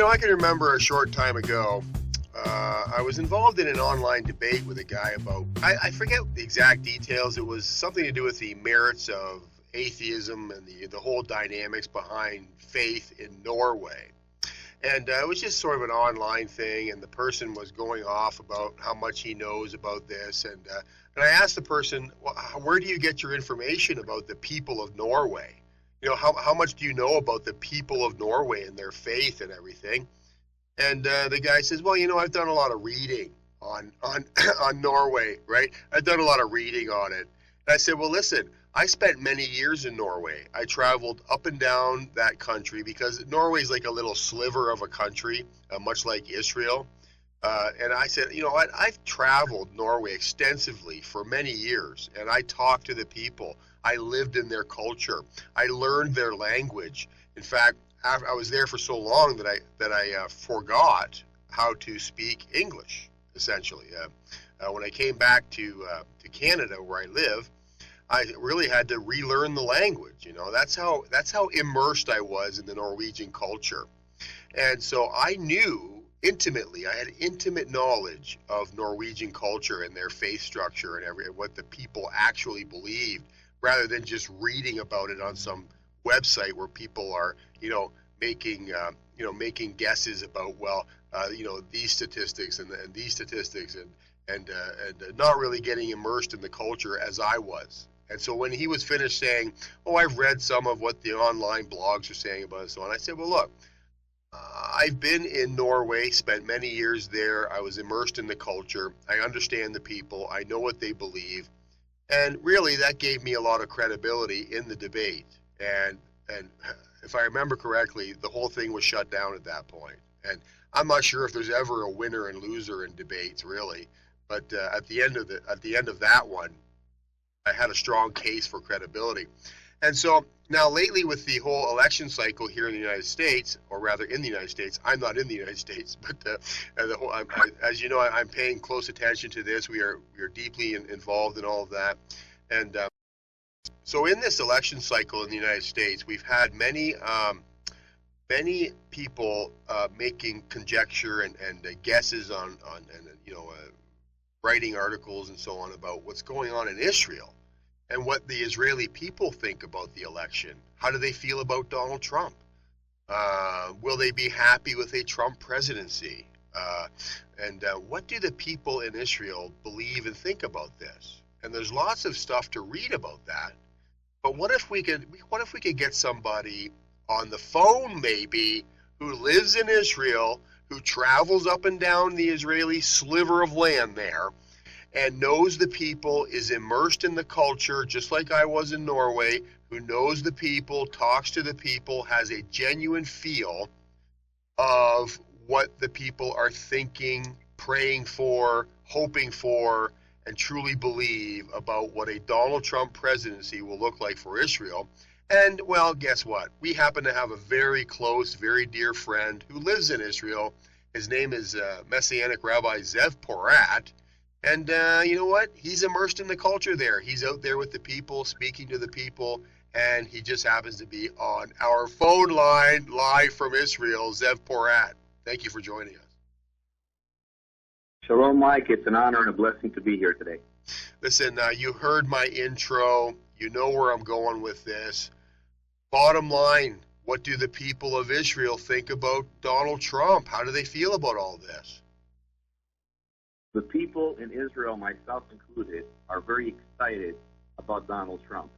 I can remember a short time ago, I was involved in an online debate with a guy about, I forget the exact details. It was something to do with the merits of atheism and the whole dynamics behind faith in Norway. And it was just sort of an online thing, and the person was going off about how much he knows about this. And I asked the person, well, where do you get your information about the people of Norway? How much do you know about the people of Norway and their faith and everything? And the guy says, well, I've done a lot of reading on Norway, right? I've done a lot of reading on it. And I said, well, listen, I spent many years in Norway. I traveled up and down that country because Norway's like a little sliver of a country, much like Israel. And I said, what? I've traveled Norway extensively for many years, and I talked to the people. I lived in their culture. I learned their language. In fact, I was there for so long that I forgot how to speak English, essentially. When I came back to Canada, where I live, I really had to relearn the language. That's how immersed I was in the Norwegian culture. And so I knew intimately, I had intimate knowledge of Norwegian culture and their faith structure and what the people actually believed, rather than just reading about it on some website where people are, making guesses about, these statistics and these statistics and not really getting immersed in the culture as I was. And so when he was finished saying, oh, I've read some of what the online blogs are saying about it and so on, I said, well, look, I've been in Norway, spent many years there. I was immersed in the culture. I understand the people. I know what they believe. And really, that gave me a lot of credibility in the debate. And if I remember correctly, the whole thing was shut down at that point. And I'm not sure if there's ever a winner and loser in debates, really. But at the end of that one, I had a strong case for credibility. And so now lately with the whole election cycle here in the United States, or rather in the United States, I'm not in the United States, but as you know, I'm paying close attention to this. We are deeply involved in all of that. And so in this election cycle in the United States, we've had many people making conjecture and guesses on writing articles and so on about what's going on in Israel and what the Israeli people think about the election. How do they feel about Donald Trump? Will they be happy with a Trump presidency? And what do the people in Israel believe and think about this? And there's lots of stuff to read about that. But what if we could get somebody on the phone maybe who lives in Israel, who travels up and down the Israeli sliver of land there, and knows the people, is immersed in the culture, just like I was in Norway, who knows the people, talks to the people, has a genuine feel of what the people are thinking, praying for, hoping for, and truly believe about what a Donald Trump presidency will look like for Israel. And, well, guess what? We happen to have a very close, very dear friend who lives in Israel. His name is Messianic Rabbi Zev Porat. And you know what? He's immersed in the culture there. He's out there with the people, speaking to the people, and he just happens to be on our phone line live from Israel. Zev Porat, thank you for joining us. Shalom, Mike. It's an honor and a blessing to be here today. Listen, you heard my intro. You know where I'm going with this. Bottom line, what do the people of Israel think about Donald Trump? How do they feel about all this? The people in Israel, myself included, are very excited about Donald Trump.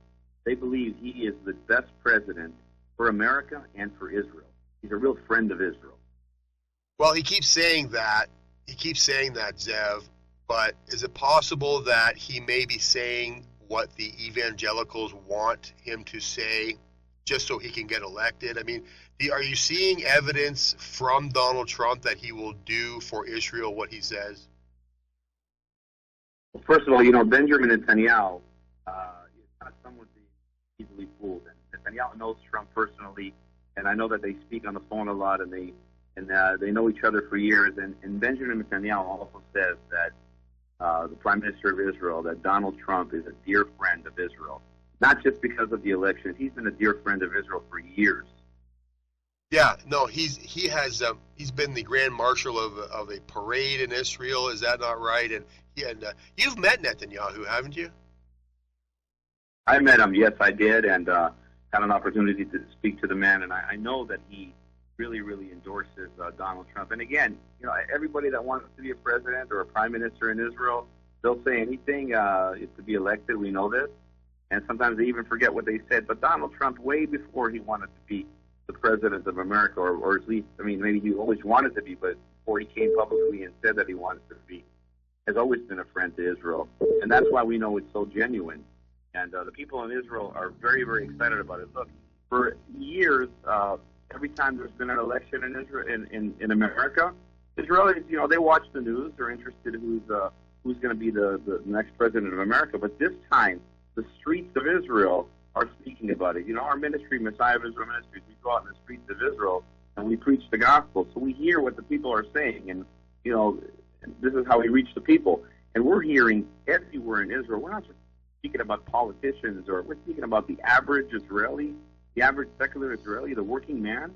They believe he is the best president for America and for Israel. He's a real friend of Israel. Well, he keeps saying that. Zev, but is it possible that he may be saying what the evangelicals want him to say just so he can get elected? I mean, are you seeing evidence from Donald Trump that he will do for Israel what he says? Well, first of all, Benjamin Netanyahu is not someone to be easily fooled. And Netanyahu knows Trump personally, and I know that they speak on the phone a lot, and they know each other for years. And Benjamin Netanyahu also says that the Prime Minister of Israel, that Donald Trump is a dear friend of Israel, not just because of the election. He's been a dear friend of Israel for years. Yeah, no, he's been the grand marshal of a parade in Israel. Is that not right? And you've met Netanyahu, haven't you? I met him, yes, I did, and had an opportunity to speak to the man, and I know that he really, really endorses Donald Trump. And again, everybody that wants to be a president or a prime minister in Israel, they'll say anything to be elected. We know this, and sometimes they even forget what they said. But Donald Trump, way before he wanted to be the president of America, or at least, I mean, maybe he always wanted to be, but before he came publicly and said that he wanted to be, has always been a friend to Israel, and that's why we know it's so genuine. And the people in Israel are very, very excited about it. Look, for years, every time there's been an election in Israel, in America, Israelis, they watch the news. They're interested in who's going to be the next president of America. But this time, the streets of Israel are speaking about it. Our ministry, Messiah of Israel Ministries, we go out in the streets of Israel and we preach the gospel. So we hear what the people are saying, and this is how we reach the people. And we're hearing everywhere in Israel. We're not just speaking about politicians, or we're speaking about the average Israeli, the average secular Israeli, the working man,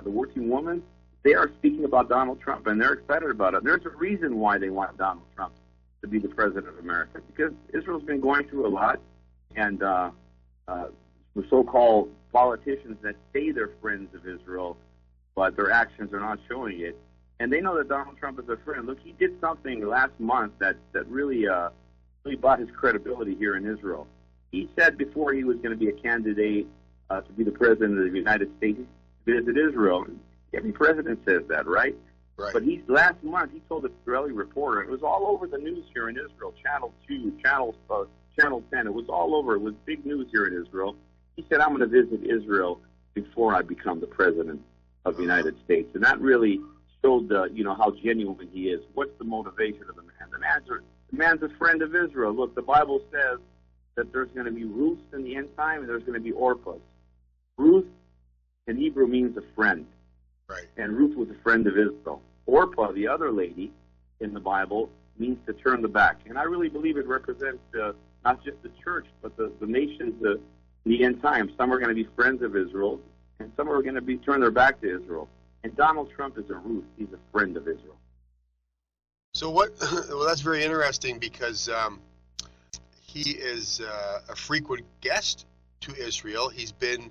the working woman. They are speaking about Donald Trump, and they're excited about it. There's a reason why they want Donald Trump to be the president of America, because Israel's been going through a lot, and the so-called politicians that say they're friends of Israel, but their actions are not showing it. And they know that Donald Trump is a friend. Look, he did something last month that really bought his credibility here in Israel. He said before he was going to be a candidate to be the president of the United States, to visit Israel. Every president says that, right? Right. But last month he told an Israeli reporter, it was all over the news here in Israel, Channel 2, Channel 10, it was all over. It was big news here in Israel. He said, I'm going to visit Israel before I become the president of the United States. And that really showed, how genuine he is. What's the motivation of the man? The man's a friend of Israel. Look, the Bible says that there's going to be Ruth in the end time, and there's going to be Orphas. Ruth in Hebrew means a friend. Right. And Ruth was a friend of Israel. Orpah, the other lady in the Bible, means to turn the back. And I really believe it represents not just the church, but the nations in the end time. Some are going to be friends of Israel, and some are going to turn their back to Israel. And Donald Trump is a Ruth. He's a friend of Israel. So well, that's very interesting, because he is a frequent guest to Israel. He's been,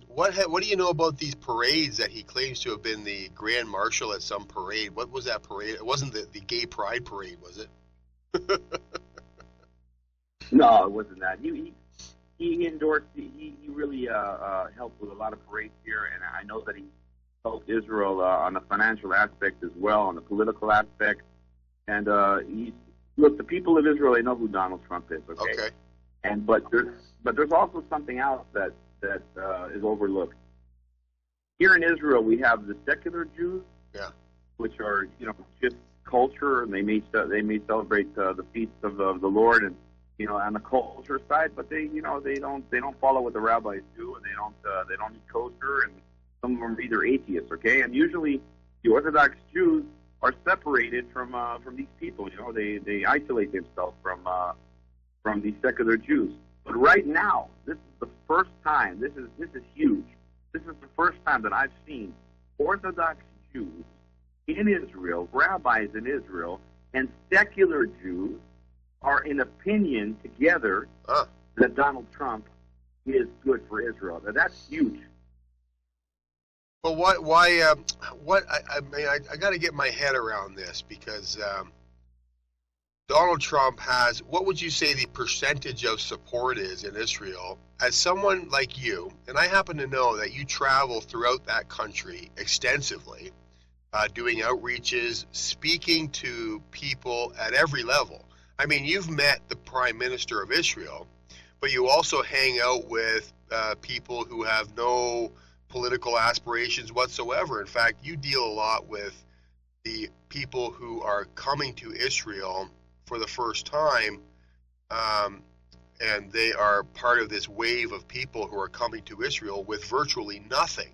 what do you know about these parades that he claims to have been the grand marshal at some parade? What was that parade? It wasn't the gay pride parade, was it? No, it wasn't that. He endorsed, he really helped with a lot of parades here, and I know that he helped Israel on the financial aspect as well, on the political aspect. And look, the people of Israel, they know who Donald Trump is. Okay. And but there's also something else that is overlooked. Here in Israel, we have the secular Jews, which are just culture, and they may celebrate the feasts of the Lord, and on the culture side, but they don't follow what the rabbis do, and they don't eat kosher, and some of them are either atheists, okay? And usually the Orthodox Jews are separated from these people. They isolate themselves from these secular Jews. But right now, this is the first time. This is huge. This is the first time that I've seen Orthodox Jews in Israel, rabbis in Israel, and secular Jews are in opinion together that Donald Trump is good for Israel. Now, that's huge. Well, why? I got to get my head around this, because Donald Trump has, what would you say the percentage of support is in Israel? As someone like you, and I happen to know that you travel throughout that country extensively, doing outreaches, speaking to people at every level. I mean, you've met the Prime Minister of Israel, but you also hang out with people who have no political aspirations whatsoever. In fact, you deal a lot with the people who are coming to Israel for the first time, and they are part of this wave of people who are coming to Israel with virtually nothing.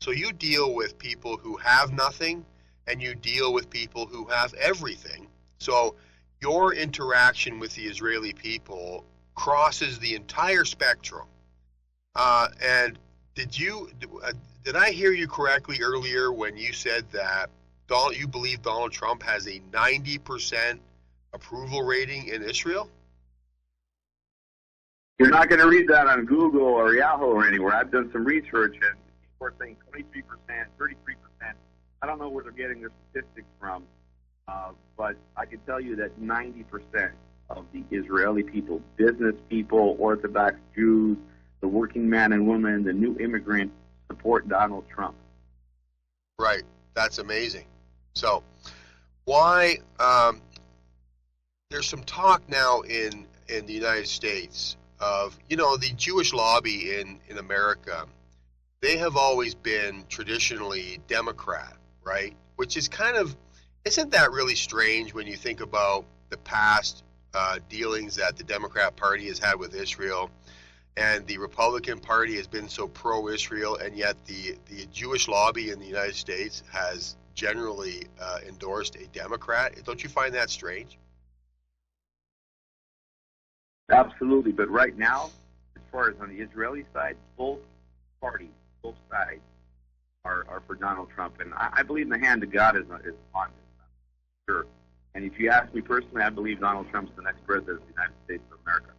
So you deal with people who have nothing, and you deal with people who have everything. So your interaction with the Israeli people crosses the entire spectrum. And did I hear you correctly earlier when you said that you believe Donald Trump has a 90% approval rating in Israel? You're not going to read that on Google or Yahoo or anywhere. I've done some research, and people are saying 23%, 33%. I don't know where they're getting their statistics from, but I can tell you that 90% of the Israeli people, business people, Orthodox Jews, the working man and woman, the new immigrants, support Donald Trump. Right. That's amazing. So why there's some talk now in the United States of, the Jewish lobby in America. They have always been traditionally Democrat, right? Which is isn't that really strange when you think about the past dealings that the Democrat Party has had with Israel, and the Republican Party has been so pro-Israel, and yet the Jewish lobby in the United States has generally endorsed a Democrat? Don't you find that strange? Absolutely, but right now, as far as on the Israeli side, both parties, both sides are for Donald Trump, and I believe in the hand of God is on this, sure. And if you ask me personally, I believe Donald Trump's the next president of the United States of America.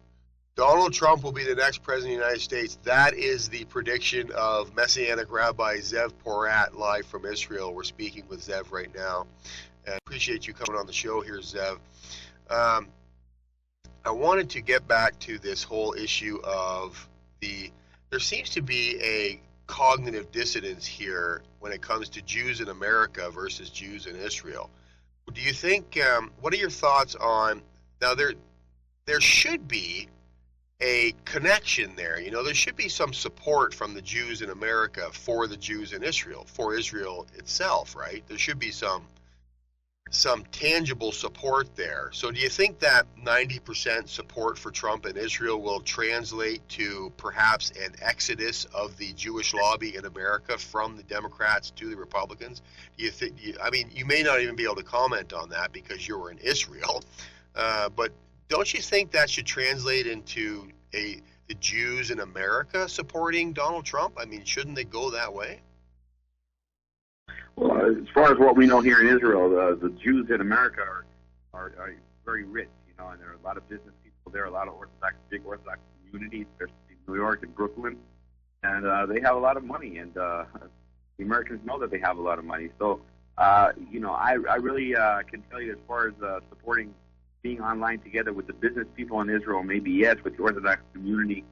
Donald Trump will be the next president of the United States. That is the prediction of Messianic Rabbi Zev Porat, live from Israel. We're speaking with Zev right now. And I appreciate you coming on the show here, Zev. I wanted to get back to this whole issue of there seems to be a cognitive dissonance here when it comes to Jews in America versus Jews in Israel. Do you think, what are your thoughts on, now there should be a connection there. There should be some support from the Jews in America for the Jews in Israel, for Israel itself, right? There should be some tangible support there. So do you think that 90% support for Trump in Israel will translate to perhaps an exodus of the Jewish lobby in America from the Democrats to the Republicans? Do you think, you may not even be able to comment on that because you were in Israel, but don't you think that should translate into the Jews in America supporting Donald Trump? Shouldn't they go that way? Well, as far as what we know here in Israel, the Jews in America are very rich, and there are a lot of business people there, a lot of big Orthodox communities, especially in New York and Brooklyn, and they have a lot of money, and the Americans know that they have a lot of money. So, I really can tell you as far as supporting being online together with the business people in Israel, maybe yes, with the Orthodox community,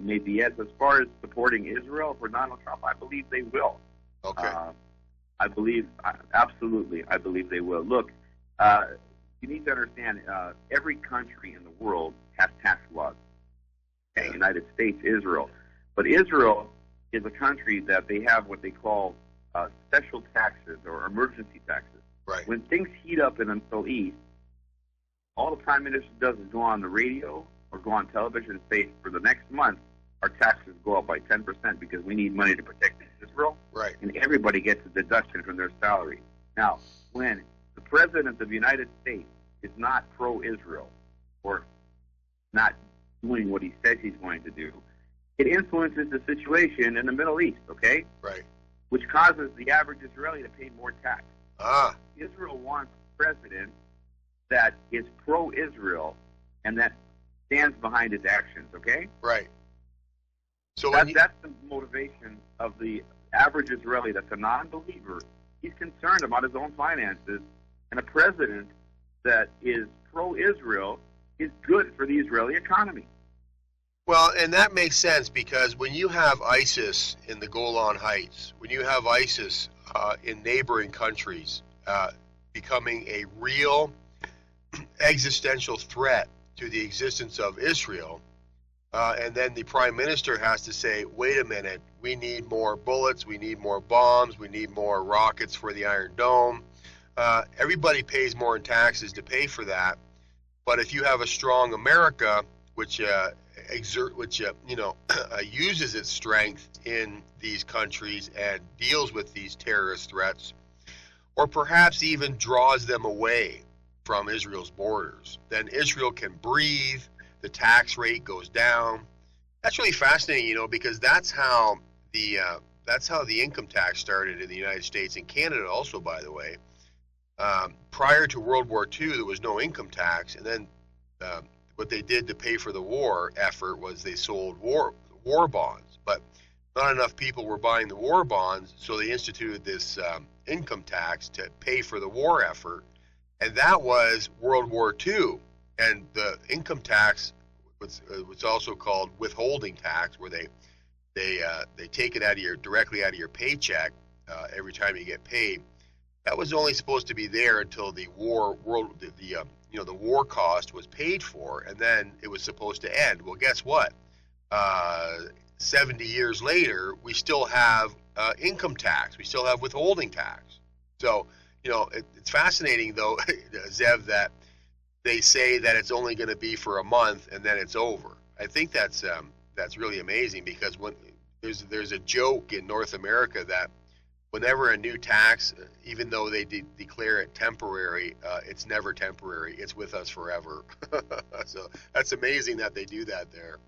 maybe yes. As far as supporting Israel for Donald Trump, I believe they will. Okay. Absolutely, I believe they will. Look, you need to understand, every country in the world has tax laws. Okay, United States, Israel. But Israel is a country that they have what they call special taxes or emergency taxes. Right. When things heat up in the Middle East, all the Prime Minister does is go on the radio or go on television and say, for the next month, our taxes go up by 10% because we need money to protect Israel. Right. And everybody gets a deduction from their salary. Now, when the President of the United States is not pro-Israel or not doing what he says he's going to do, it influences the situation in the Middle East, okay? Right. Which causes the average Israeli to pay more tax. Israel wants a president that is pro-Israel and that stands behind his actions, okay? Right. So that's the motivation of the average Israeli that's a non-believer. He's concerned about his own finances, and a president that is pro-Israel is good for the Israeli economy. Well, and that makes sense because when you have ISIS in the Golan Heights, when you have ISIS in neighboring countries becoming a real existential threat to the existence of Israel, and then the Prime Minister has to say, wait a minute, we need more bullets, we need more bombs, we need more rockets for the Iron Dome. Everybody pays more in taxes to pay for that. But if you have a strong America, which uses its strength in these countries and deals with these terrorist threats, or perhaps even draws them away from Israel's borders, then Israel can breathe, the tax rate goes down. That's really fascinating, because that's how that's how the income tax started in the United States and Canada also, by the way. Prior to World War II, there was no income tax, and then what they did to pay for the war effort was they sold war bonds, but not enough people were buying the war bonds, so they instituted this income tax to pay for the war effort, and that was World War II. And the income tax was also called withholding tax, where they take it directly out of your paycheck every time you get paid. That was only supposed to be there until the war cost was paid for, and then it was supposed to end. Well, guess what? 70 years later, we still have income tax. We still have withholding tax. So, it's fascinating, though, Zev, that they say that it's only going to be for a month and then it's over. I think that's really amazing, because when there's a joke in North America that whenever a new tax, even though they declare it temporary, it's never temporary. It's with us forever. So that's amazing that they do that there.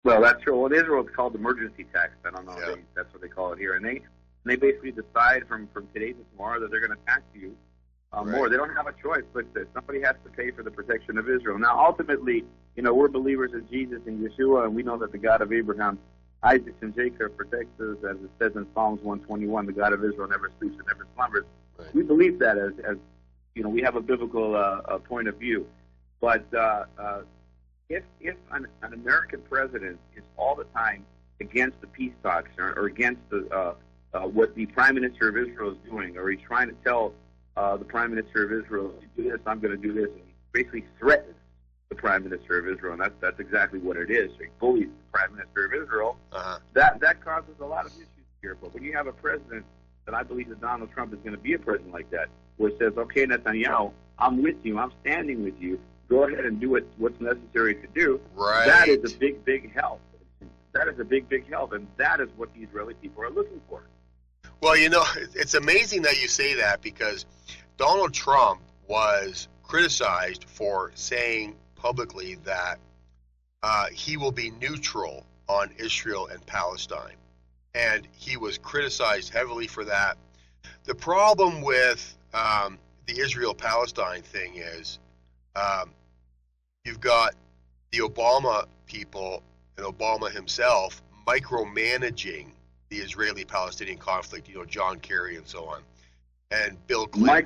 Well, that's true. Well, in Israel, it's called emergency tax. I don't know. Yeah. That's what they call it here. And they basically decide from today to tomorrow that they're going to tax you more. They don't have a choice, but somebody has to pay for the protection of Israel. Now, ultimately, we're believers in Jesus and Yeshua, and we know that the God of Abraham, Isaac, and Jacob protects us, as it says in Psalms 121, the God of Israel never sleeps and never slumbers. Right. We believe that as we have a biblical point of view. But if an American president is all the time against the peace talks or against what the Prime Minister of Israel is doing, or he's trying to tell the Prime Minister of Israel, you do this, I'm going to do this, and he basically threatens the Prime Minister of Israel, and that's exactly what it is. He bullies the Prime Minister of Israel. That causes a lot of issues here. But when you have a president, that I believe that Donald Trump is going to be a president like that, where it says, okay, Netanyahu, I'm with you, I'm standing with you, go ahead and do what's necessary to do. Right. That is a big help. That is a big help, and that is what the Israeli people are looking for. Well, it's amazing that you say that, because Donald Trump was criticized for saying publicly that he will be neutral on Israel and Palestine. And he was criticized heavily for that. The problem with the Israel-Palestine thing is you've got the Obama people and Obama himself micromanaging the Israeli-Palestinian conflict, John Kerry and so on, and Bill Clinton.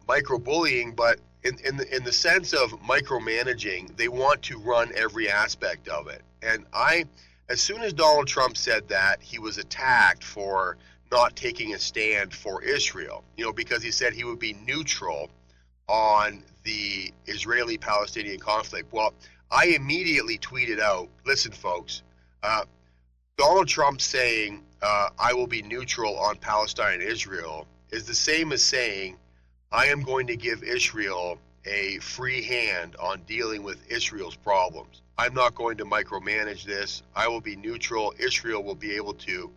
Microbullying, but in the sense of micromanaging, they want to run every aspect of it. And as soon as Donald Trump said that, he was attacked for not taking a stand for Israel, because he said he would be neutral on the Israeli-Palestinian conflict. Well, I immediately tweeted out, listen, folks, Donald Trump saying I will be neutral on Palestine and Israel is the same as saying I am going to give Israel a free hand on dealing with Israel's problems. I'm not going to micromanage this. I will be neutral. Israel will be able to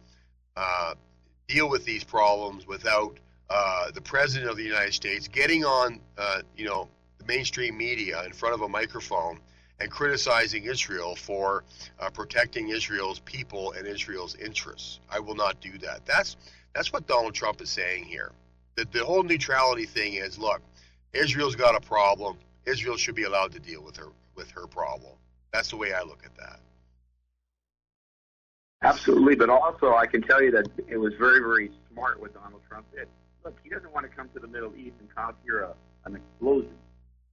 deal with these problems without the President of the United States getting on the mainstream media in front of a microphone and criticizing Israel for protecting Israel's people and Israel's interests. I will not do that. That's what Donald Trump is saying here. The whole neutrality thing is, look, Israel's got a problem. Israel should be allowed to deal with her problem. That's the way I look at that. Absolutely, but also I can tell you that it was very, very smart what Donald Trump did. Look, he doesn't want to come to the Middle East and cause here an explosion.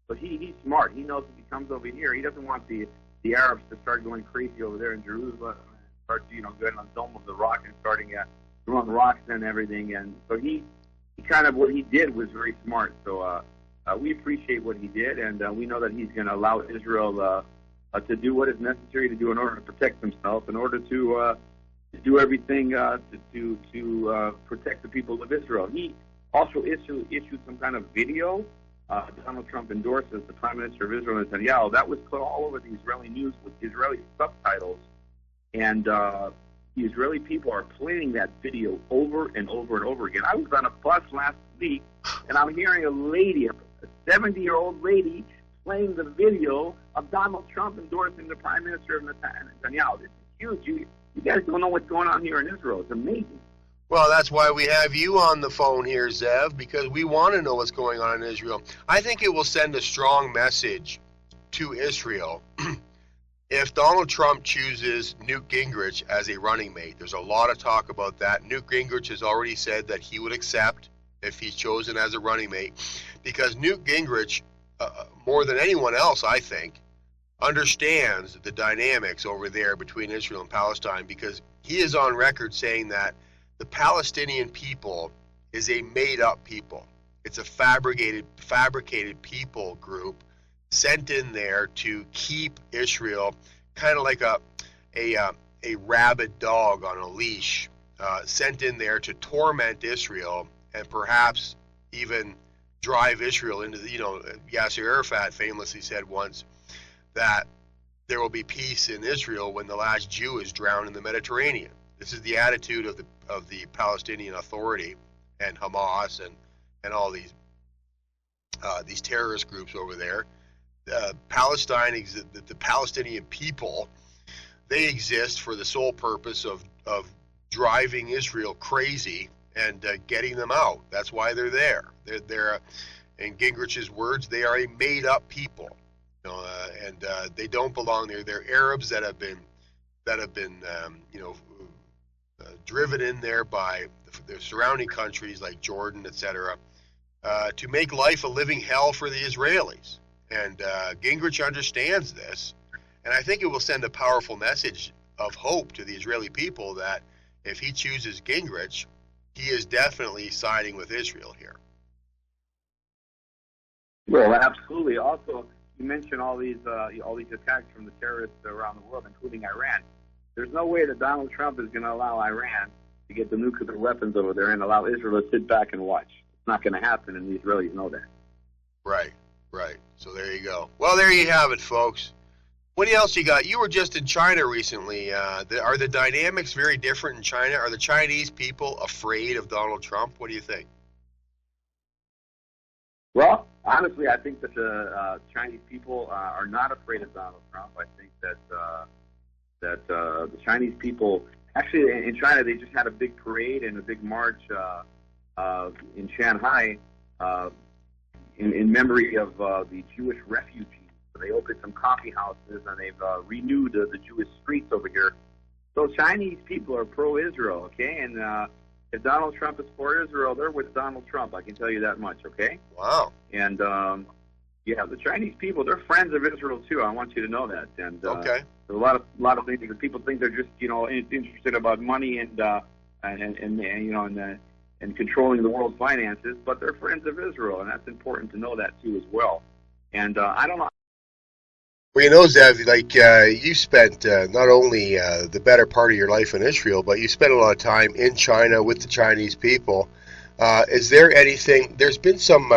So he's smart. He knows if he comes over here, he doesn't want the Arabs to start going crazy over there in Jerusalem and start, going on Dome of the Rock and starting throwing rocks and everything. And so he kind of, what he did was very smart. So we appreciate what he did, and we know that he's going to allow Israel to do what is necessary to do in order to protect themselves, in order to do everything to protect the people of Israel. He also issued some kind of video. Donald Trump endorses the Prime Minister of Israel, Netanyahu. That was put all over the Israeli news with Israeli subtitles, and the Israeli people are playing that video over and over and over again. I was on a bus last week, and I'm hearing a lady, a 70-year-old lady, playing the video of Donald Trump endorsing the Prime Minister of Netanyahu. This is huge. You guys don't know what's going on here in Israel. It's amazing. Well, that's why we have you on the phone here, Zev, because we want to know what's going on in Israel. I think it will send a strong message to Israel if Donald Trump chooses Newt Gingrich as a running mate. There's a lot of talk about that. Newt Gingrich has already said that he would accept if he's chosen as a running mate, because Newt Gingrich, more than anyone else, I think, understands the dynamics over there between Israel and Palestine, because he is on record saying that the Palestinian people is a made-up people. It's a fabricated people group sent in there to keep Israel kind of like a rabid dog on a leash, sent in there to torment Israel and perhaps even drive Israel into the, Yasser Arafat famously said once that there will be peace in Israel when the last Jew is drowned in the Mediterranean. This is the attitude of the Palestinian Authority and Hamas and all these terrorist groups over there. Palestine, the Palestinian people, they exist for the sole purpose of driving Israel crazy and getting them out. That's why they're there. They're in Gingrich's words, they are a made-up people, and they don't belong there. They're Arabs that have been driven in there by the surrounding countries like Jordan, etc., to make life a living hell for the Israelis. And Gingrich understands this, and I think it will send a powerful message of hope to the Israeli people that if he chooses Gingrich, he is definitely siding with Israel here. Well, absolutely. Also, you mentioned all these attacks from the terrorists around the world, including Iran. There's no way that Donald Trump is going to allow Iran to get the nuclear weapons over there and allow Israel to sit back and watch. It's not going to happen, and the Israelis know that. Right. So there you go. Well, there you have it, folks. What else you got? You were just in China recently. Are the dynamics very different in China? Are the Chinese people afraid of Donald Trump? What do you think? Well, honestly, I think that the Chinese people are not afraid of Donald Trump. I think that the Chinese people, actually in China, they just had a big parade and a big march in Shanghai in memory of the Jewish refugees. So they opened some coffee houses and they've renewed the Jewish streets over here. So Chinese people are pro-Israel, okay? And if Donald Trump is for Israel, they're with Donald Trump. I can tell you that much, okay? Wow. And yeah, the Chinese people, they're friends of Israel too. I want you to know that. And okay. There's a lot of things that people think they're just interested about money and controlling the world's finances, but they're friends of Israel, and that's important to know that too as well. And I don't know. Well, Zev, you spent not only the better part of your life in Israel, but you spent a lot of time in China with the Chinese people. Is there anything? There's been some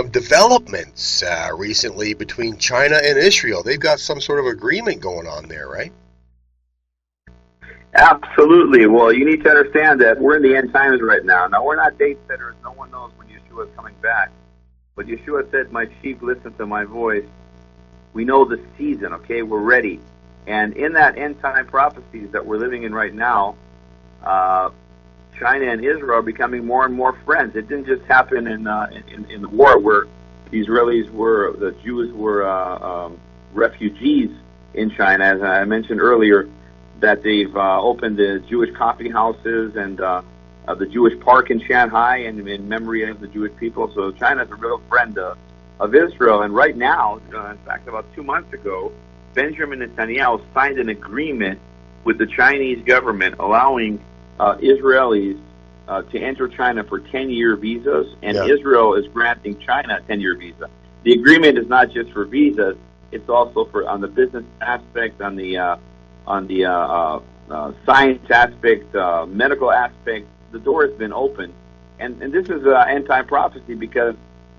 developments recently between China and Israel. They've got some sort of agreement going on there, right? Absolutely. Well, you need to understand that we're in the end times right now. Now, we're not date setters. No one knows when Yeshua is coming back. But Yeshua said, "My sheep listen to my voice." We know the season, okay? We're ready. And in that end time prophecies that we're living in right now, China and Israel are becoming more and more friends. It didn't just happen in the war where the Jews were refugees in China. As I mentioned earlier, that they've opened the Jewish coffee houses and the Jewish park in Shanghai in memory of the Jewish people. So China's a real friend of Israel. And right now, in fact, about 2 months ago, Benjamin Netanyahu signed an agreement with the Chinese government allowing Israelis to enter China for 10-year visas, and Israel is granting China a 10-year visa. The agreement is not just for visas; it's also for on the business aspect, on the science aspect, medical aspect. The door has been opened, and this is end-time prophecy because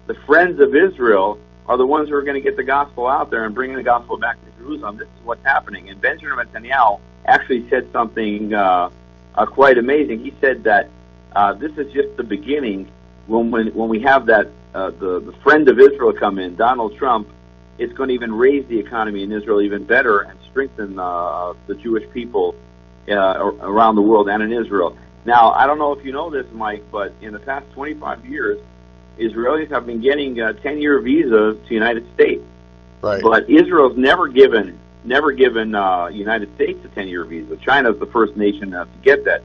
the friends of Israel are the ones who are going to get the gospel out there and bringing the gospel back to Jerusalem. This is what's happening. And Benjamin Netanyahu actually said something quite amazing. He said that this is just the beginning. When we have that the friend of Israel come in, Donald Trump, it's going to even raise the economy in Israel even better and strengthen the Jewish people around the world and in Israel. Now, I don't know if you know this, Mike, but in the past 25 years, Israelis have been getting 10-year visas to the United States. Right. But Israel's never given United States a 10-year visa. China's the first nation to get that.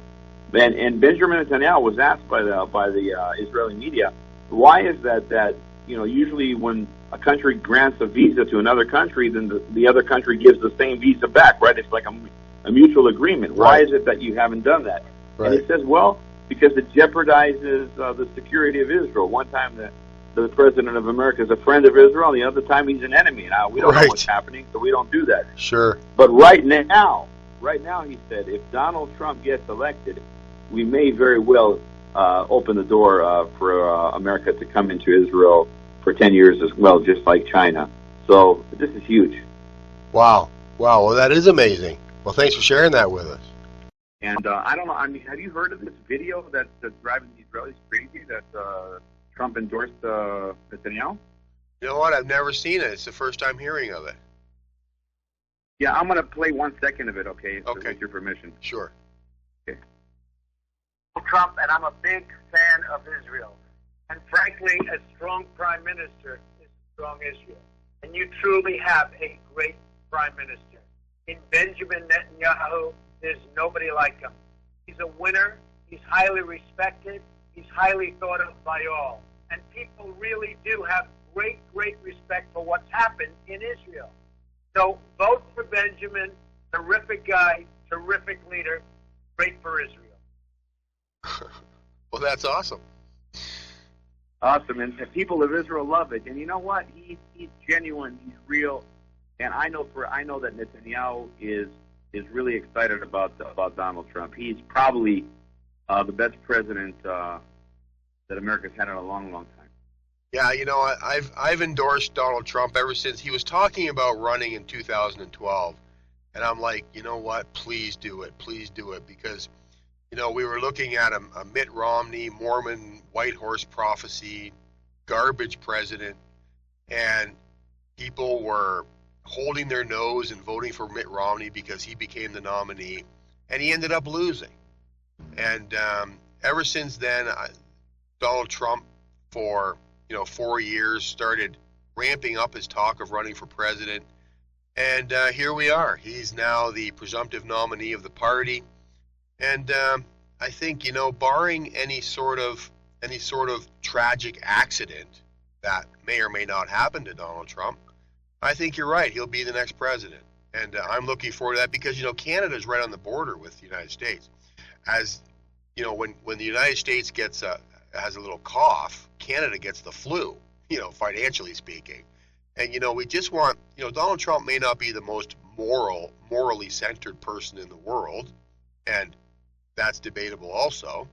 And Benjamin Netanyahu was asked by the Israeli media, why is that usually when a country grants a visa to another country, then the other country gives the same visa back, right? It's like a mutual agreement. Why is it that you haven't done that? Right. And he says, well, because it jeopardizes the security of Israel. One time the president of America is a friend of Israel, and the other time he's an enemy. Now, we don't know what's happening, so we don't do that. Sure. But right now, he said, if Donald Trump gets elected, we may very well open the door for America to come into Israel for 10 years as well, just like China. So this is huge. Wow. Well, that is amazing. Well, thanks for sharing that with us. And I don't know, have you heard of this video that's driving the Israelis crazy that Trump endorsed Netanyahu? You know what? I've never seen it. It's the first time hearing of it. Yeah, I'm going to play 1 second of it, okay? Okay. With your permission. Sure. Okay. Trump, and I'm a big fan of Israel. And frankly, a strong prime minister is a strong Israel. And you truly have a great prime minister. In Benjamin Netanyahu, there's nobody like him. He's a winner. He's highly respected. He's highly thought of by all. And people really do have great, great respect for what's happened in Israel. So vote for Benjamin. Terrific guy, terrific leader, great for Israel. Well, that's awesome. Awesome, and the people of Israel love it. And you know what? He's genuine. He's real. And I know that Netanyahu is really excited about Donald Trump. He's probably the best president that America's had in a long, long time. Yeah, you know, I've endorsed Donald Trump ever since he was talking about running in 2012, and I'm like, you know what? Please do it, because you know we were looking at a Mitt Romney, Mormon white horse prophecy, garbage president, and people were holding their nose and voting for Mitt Romney because he became the nominee, and he ended up losing. And ever since then, Donald Trump, for 4 years, started ramping up his talk of running for president, and here we are. He's now the presumptive nominee of the party, and I think barring any sort of tragic accident that may or may not happen to Donald Trump, I think you're right. He'll be the next president, and I'm looking forward to that because Canada's right on the border with the United States. As when the United States has a little cough, Canada gets the flu. Financially speaking, and we just want Donald Trump may not be the most morally centered person in the world, and that's debatable also.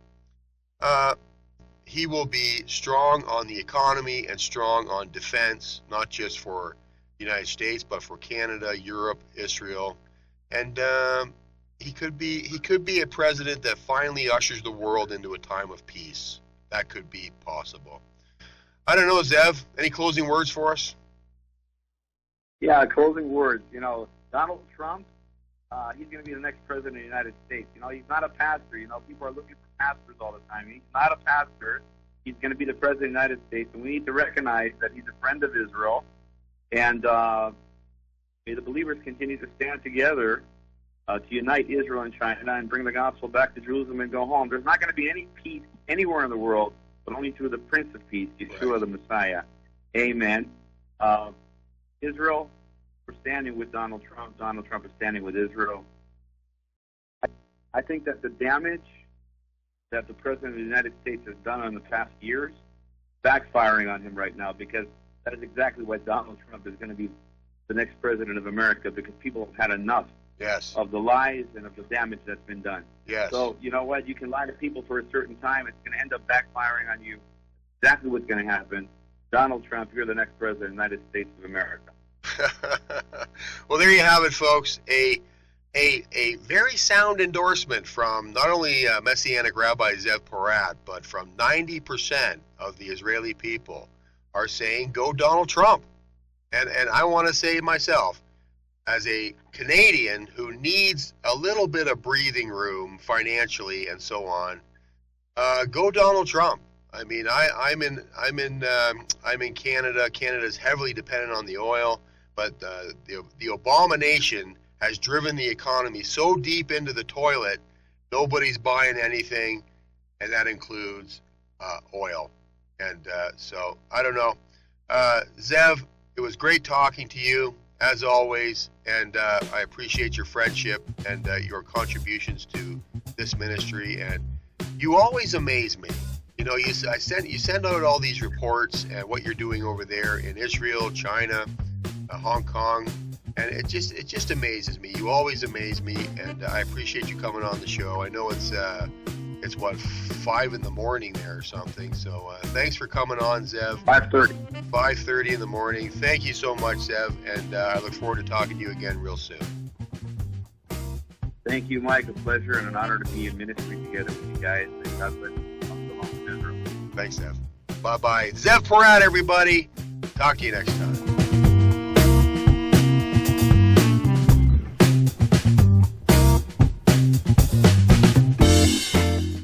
He will be strong on the economy and strong on defense, not just for the United States, but for Canada, Europe, Israel, and he could be a president that finally ushers the world into a time of peace. That could be possible. I don't know, Zev, any closing words for us? Yeah, closing words. Donald Trump, he's going to be the next president of the United States. He's not a pastor. People are looking for pastors all the time. He's not a pastor. He's going to be the president of the United States, and we need to recognize that he's a friend of Israel. And may the believers continue to stand together to unite Israel and China and bring the gospel back to Jerusalem and go home. There's not going to be any peace anywhere in the world, but only through the Prince of Peace, Yeshua the Messiah. Amen. Israel, we're standing with Donald Trump. Donald Trump is standing with Israel. I think that the damage that the President of the United States has done in the past years backfiring on him right now, because that is exactly why Donald Trump is going to be the next president of America, because people have had enough of the lies and of the damage that's been done. Yes. So, you know what? You can lie to people for a certain time. It's going to end up backfiring on you. Exactly what's going to happen. Donald Trump, you're the next president of the United States of America. Well, there you have it, folks. A very sound endorsement from not only Messianic Rabbi Zev Porat, but from 90% of the Israeli people are saying, go Donald Trump. And I want to say myself, as a Canadian who needs a little bit of breathing room financially and so on, go Donald Trump. I mean, I'm in Canada. Canada's heavily dependent on the oil, but the Obama nation has driven the economy so deep into the toilet, nobody's buying anything, and that includes oil. And so I don't know, Zev. It was great talking to you as always, and I appreciate your friendship and your contributions to this ministry. And you always amaze me. You know, you send out all these reports and what you're doing over there in Israel, China, Hong Kong, and it just amazes me. You always amaze me, and I appreciate you coming on the show. I know it's what, 5 in the morning there or something. So thanks for coming on, Zev. 5:30. 5:30 in the morning. Thank you so much, Zev, and I look forward to talking to you again real soon. Thank you, Mike. A pleasure and an honor to be in ministry together with you guys. And God bless you. Thanks, Zev. Bye-bye. Zev Porat, everybody. Talk to you next time.